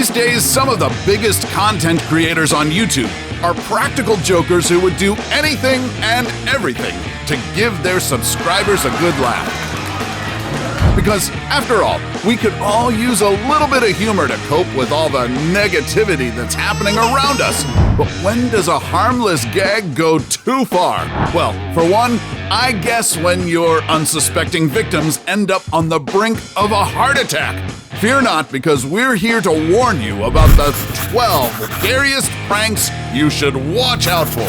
These days, some of the biggest content creators on YouTube are practical jokers who would do anything and everything to give their subscribers a good laugh. Because, after all, we could all use a little bit of humor to cope with all the negativity that's happening around us. But when does a harmless gag go too far? Well, for one, I guess when your unsuspecting victims end up on the brink of a heart attack. Fear not, because we're here to warn you about the 12 scariest pranks you should watch out for.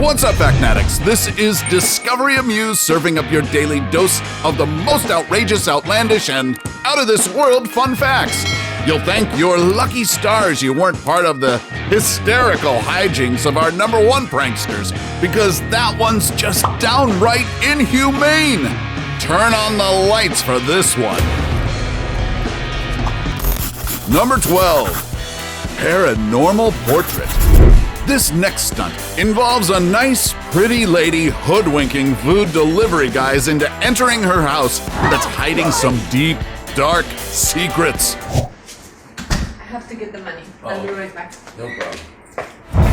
What's up, Facnatics? This is Discovery Amuse, serving up your daily dose of the most outrageous, outlandish, and out-of-this-world fun facts. You'll thank your lucky stars you weren't part of the hysterical hijinks of our #1 pranksters, because that one's just downright inhumane. Turn on the lights for this one. Number 12, Paranormal Portrait. This next stunt involves a nice, pretty lady hoodwinking food delivery guys into entering her house that's hiding some deep, dark secrets. I have to get the money. I'll be right back. No problem.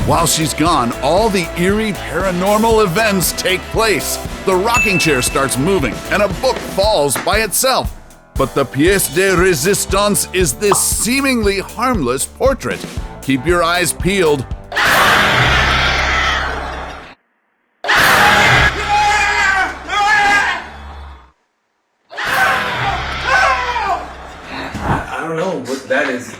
While she's gone, all the eerie paranormal events take place. The rocking chair starts moving, and a book falls by itself. But the pièce de résistance is this seemingly harmless portrait. Keep your eyes peeled. I don't know what that is.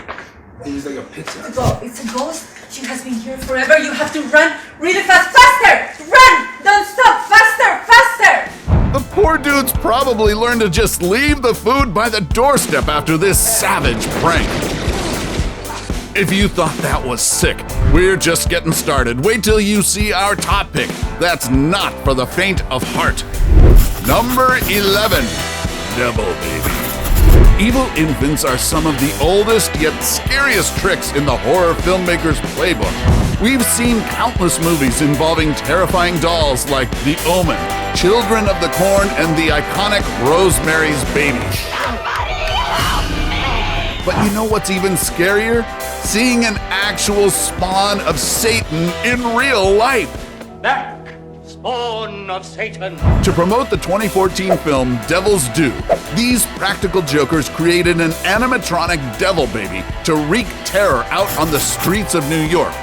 It was like a picture. It's a ghost. She has been here forever. You have to run really fast. Faster! Run! Don't stop! Faster! Faster! The poor dude's probably learned to just leave the food by the doorstep after this savage prank. If you thought that was sick, we're just getting started. Wait till you see our top pick. That's not for the faint of heart. Number 11, Devil Baby. Evil infants are some of the oldest yet scariest tricks in the horror filmmaker's playbook. We've seen countless movies involving terrifying dolls like The Omen, Children of the Corn, and the iconic Rosemary's Baby. But you know what's even scarier? Seeing an actual spawn of Satan in real life. That spawn of Satan. To promote the 2014 film Devil's Due, these practical jokers created an animatronic devil baby to wreak terror out on the streets of New York.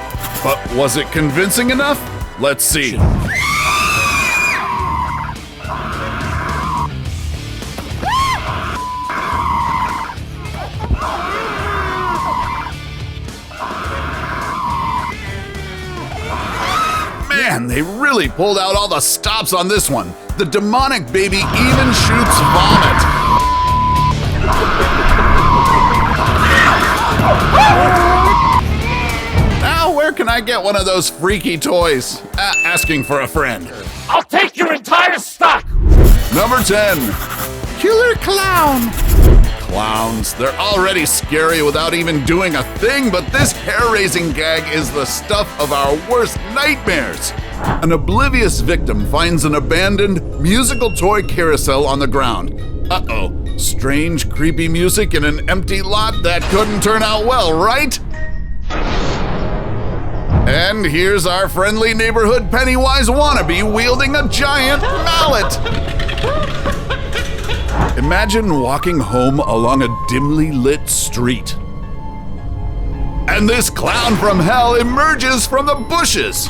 But was it convincing enough? Let's see. Man, they really pulled out all the stops on this one. The demonic baby even shoots vomit. Now, where can I get one of those freaky toys? Asking for a friend. I'll take your entire stock. Number 10, Killer Clown. Clowns, they're already scary without even doing a thing, but this hair-raising gag is the stuff of our worst nightmares. An oblivious victim finds an abandoned musical toy carousel on the ground. Uh-oh, strange, creepy music in an empty lot? That couldn't turn out well, right? And here's our friendly neighborhood Pennywise wannabe wielding a giant mallet. Imagine walking home along a dimly lit street. And this clown from hell emerges from the bushes.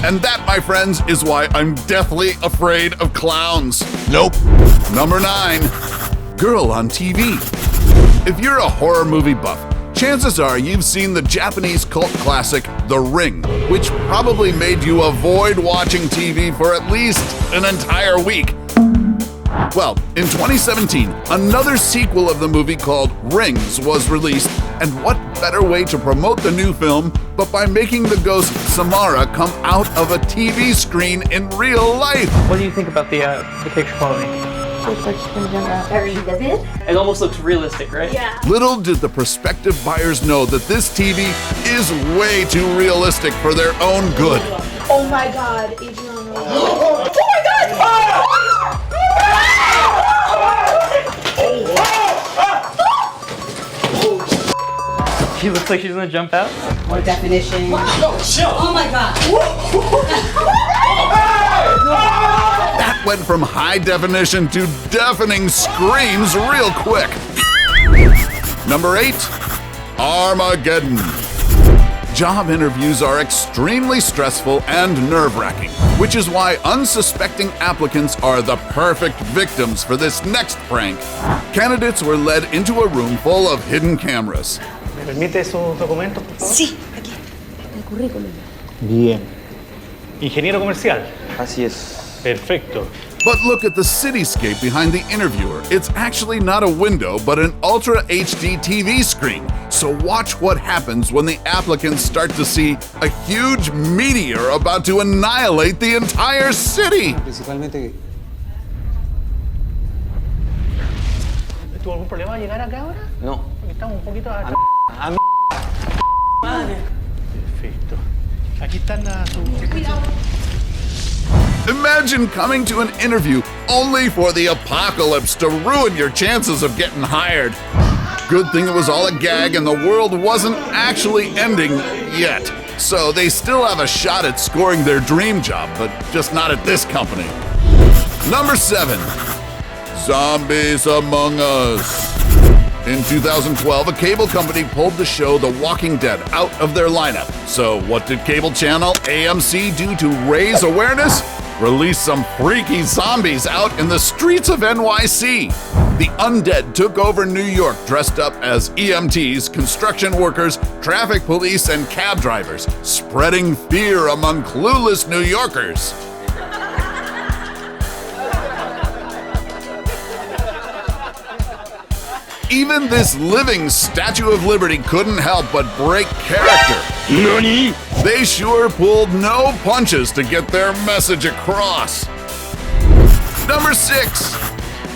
And that, my friends, is why I'm deathly afraid of clowns. Nope. Number 9, Girl on TV. If you're a horror movie buff, chances are you've seen the Japanese cult classic The Ring, which probably made you avoid watching TV for at least an entire week. Well, in 2017, another sequel of the movie called Rings was released, and what better way to promote the new film but by making the ghost Samara come out of a TV screen in real life? What do you think about the picture quality? Looks like it's been done very vivid. It almost looks realistic, right? Yeah. Little did the prospective buyers know that this TV is way too realistic for their own good. Oh my god, Adriana. Oh my god! She looks like she's gonna jump out. More definition. No, chill. Oh my god. That went from high definition to deafening screams real quick. Number 8, Armageddon. Job interviews are extremely stressful and nerve-wracking, which is why unsuspecting applicants are the perfect victims for this next prank. Candidates were led into a room full of hidden cameras. ¿Me permite esos documentos, por favor? Sí, aquí. El currículum. Bien. Ingeniero comercial. Así es. Perfecto. But look at the cityscape behind the interviewer. It's actually not a window, but an Ultra HD TV screen. So watch what happens when the applicants start to see a huge meteor about to annihilate the entire city. Principalmente. ¿Tuvo algún problema al llegar acá ahora? No. Porque estamos un poquito acá. Madre. Perfecto. Aquí están las... Imagine coming to an interview only for the apocalypse to ruin your chances of getting hired. Good thing it was all a gag and the world wasn't actually ending yet. So they still have a shot at scoring their dream job, but just not at this company. Number 7, Zombies Among Us. In 2012, a cable company pulled the show The Walking Dead out of their lineup. So what did cable channel AMC do to raise awareness? Release some freaky zombies out in the streets of NYC. The undead took over New York dressed up as EMTs, construction workers, traffic police, and cab drivers, spreading fear among clueless New Yorkers. Even this living Statue of Liberty couldn't help but break character. Nani? They sure pulled no punches to get their message across. Number 6,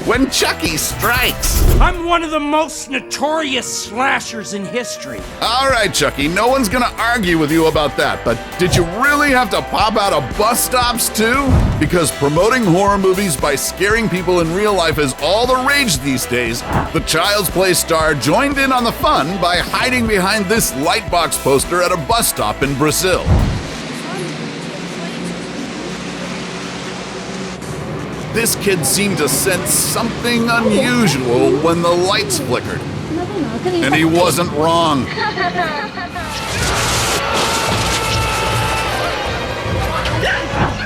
When Chucky Strikes. I'm one of the most notorious slashers in history. All right, Chucky, no one's gonna argue with you about that, but did you really have to pop out of bus stops too? Because promoting horror movies by scaring people in real life is all the rage these days. The Child's Play star joined in on the fun by hiding behind this lightbox poster at a bus stop in Brazil. This kid seemed to sense something unusual when the lights flickered. And he wasn't wrong.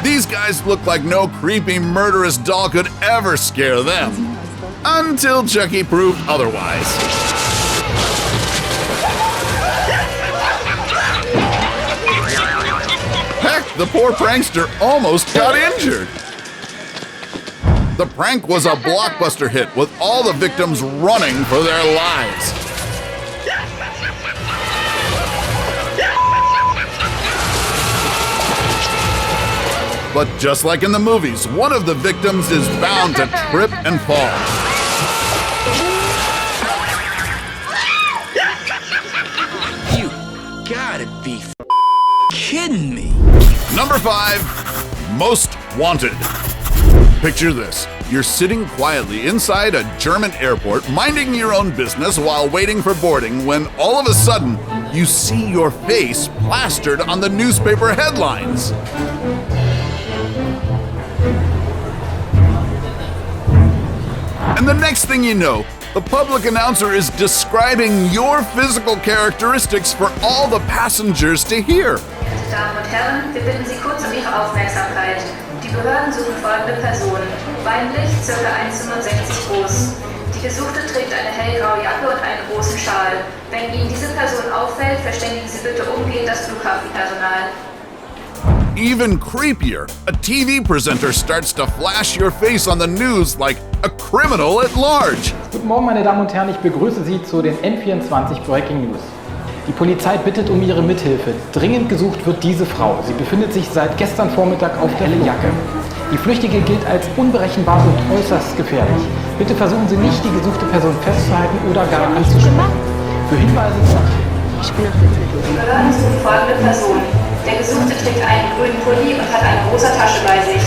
These guys look like no creepy, murderous doll could ever scare them. Until Chucky proved otherwise. Heck, the poor prankster almost got injured. The prank was a blockbuster hit with all the victims running for their lives. But just like in the movies, one of the victims is bound to trip and fall. You gotta be kidding me. Number 5, Most Wanted. Picture this. You're sitting quietly inside a German airport, minding your own business while waiting for boarding, when all of a sudden, you see your face plastered on the newspaper headlines. And the next thing you know, the public announcer is describing your physical characteristics for all the passengers to hear. Damen und Herren, wir bitten Sie kurz um Ihre Aufmerksamkeit. Die Behörden suchen folgende Person. Weiblich, ca. 1,65 groß. Die Gesuchte trägt eine hellgraue Jacke und einen großen Schal. Wenn Ihnen diese Person auffällt, verständigen Sie bitte umgehend das Flughafenpersonal. Even creepier, a TV presenter starts to flash your face on the news like a criminal at large. Guten Morgen, meine Damen und Herren, ich begrüße Sie zu den N24 Breaking News. Die Polizei bittet um Ihre Mithilfe. Dringend gesucht wird diese Frau. Sie befindet sich seit gestern Vormittag auf der Jacke. Die Flüchtige gilt als unberechenbar und äußerst gefährlich. Bitte versuchen Sie nicht, die gesuchte Person festzuhalten oder gar anzusprechen. Für Hinweise Die Behörden suchen folgende Person. Der Gesuchte trägt einen grünen Pulli und hat eine große Tasche bei sich.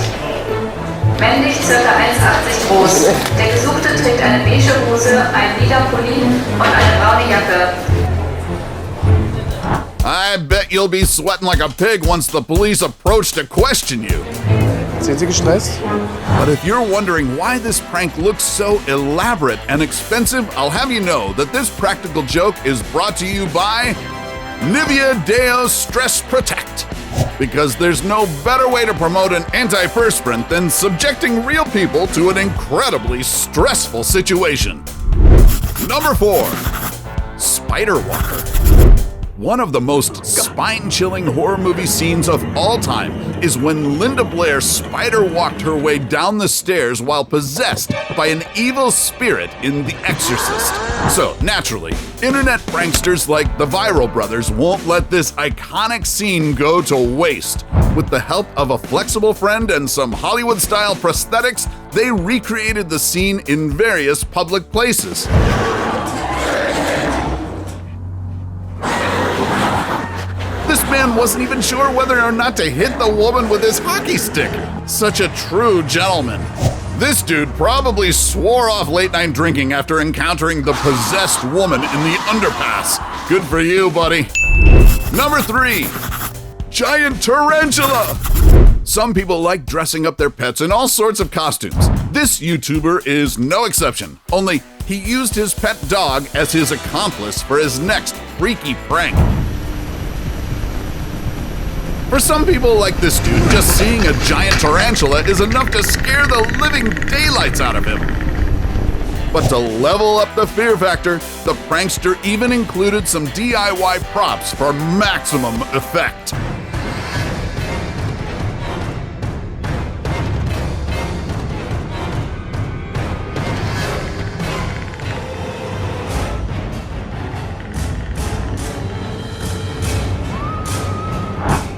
Männlich, ca. 1,80 groß. Der Gesuchte trägt eine beige Hose, einen lila Pulli und eine braune Jacke. bet you'll be sweating like a pig once the police approach to question you. Sind Sie gestresst? But if you're wondering why this prank looks so elaborate and expensive, I'll have you know that this practical joke is brought to you by Nivea Deo Stress Protect. Because there's no better way to promote an antiperspirant than subjecting real people to an incredibly stressful situation. Number 4. Spider Walker. One of the most spine-chilling horror movie scenes of all time is when Linda Blair spider-walked her way down the stairs while possessed by an evil spirit in The Exorcist. So, naturally, internet pranksters like the Viral Brothers won't let this iconic scene go to waste. With the help of a flexible friend and some Hollywood-style prosthetics, they recreated the scene in various public places. This man wasn't even sure whether or not to hit the woman with his hockey stick. Such a true gentleman. This dude probably swore off late-night drinking after encountering the possessed woman in the underpass. Good for you, buddy. Number 3. Giant tarantula. Some people like dressing up their pets in all sorts of costumes. This YouTuber is no exception, only he used his pet dog as his accomplice for his next freaky prank. For some people like this dude, just seeing a giant tarantula is enough to scare the living daylights out of him. But to level up the fear factor, the prankster even included some DIY props for maximum effect.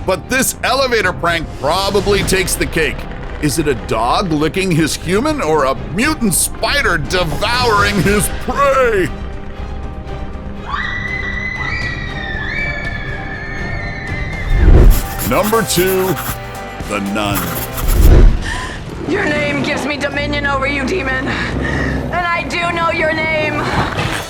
But this elevator prank probably takes the cake. Is it a dog licking his human or a mutant spider devouring his prey? Number 2, the nun. Your name gives me dominion over you, demon. And I do know your name.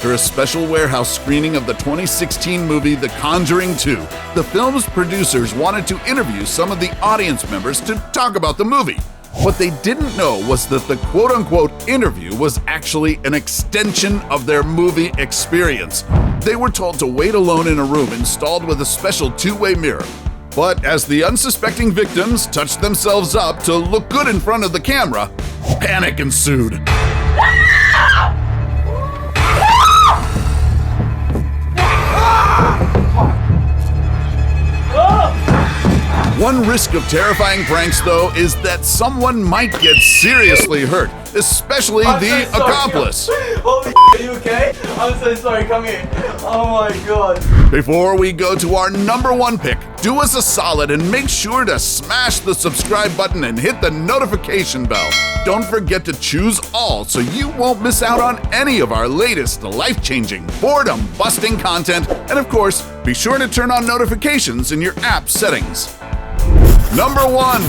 After a special warehouse screening of the 2016 movie The Conjuring 2, the film's producers wanted to interview some of the audience members to talk about the movie. What they didn't know was that the quote-unquote interview was actually an extension of their movie experience. They were told to wait alone in a room installed with a special two-way mirror. But as the unsuspecting victims touched themselves up to look good in front of the camera, panic ensued. One risk of terrifying pranks, though, is that someone might get seriously hurt, especially the accomplice. Holy are you okay? I'm so sorry, come here. Oh my god. Before we go to our number 1 pick, do us a solid and make sure to smash the subscribe button and hit the notification bell. Don't forget to choose all so you won't miss out on any of our latest life-changing, boredom-busting content, and of course, be sure to turn on notifications in your app settings. Number 1.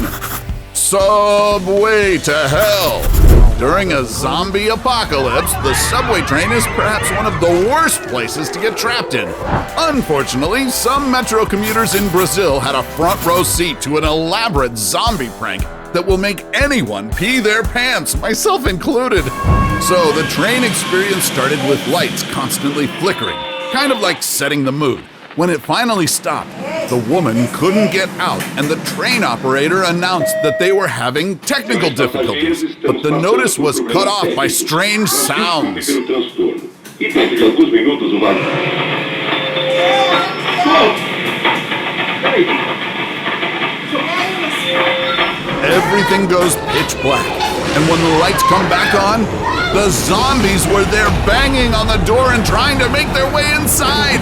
Subway to Hell. During a zombie apocalypse, the subway train is perhaps one of the worst places to get trapped in. Unfortunately, some metro commuters in Brazil had a front row seat to an elaborate zombie prank that will make anyone pee their pants, myself included. So the train experience started with lights constantly flickering, kind of like setting the mood. When it finally stopped, the woman couldn't get out, and the train operator announced that they were having technical difficulties, but the notice was cut off by strange sounds. Everything goes pitch black, and when the lights come back on, the zombies were there banging on the door and trying to make their way inside.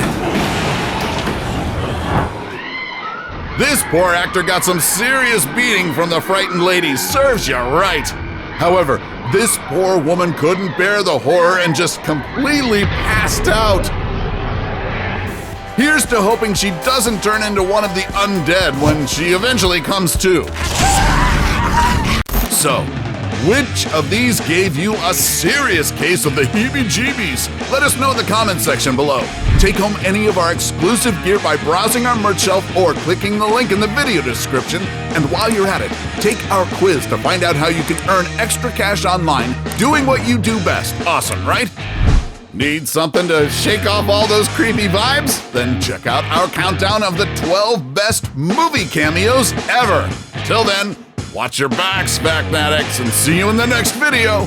This poor actor got some serious beating from the frightened ladies, serves you right. However, this poor woman couldn't bear the horror and just completely passed out. Here's to hoping she doesn't turn into one of the undead when she eventually comes to. So, which of these gave you a serious case of the heebie-jeebies? Let us know in the comment section below. Take home any of our exclusive gear by browsing our merch shelf or clicking the link in the video description. And while you're at it, take our quiz to find out how you can earn extra cash online doing what you do best. Awesome, right? Need something to shake off all those creepy vibes? Then check out our countdown of the 12 best movie cameos ever. Till then, watch your backs, Factnatics, and see you in the next video.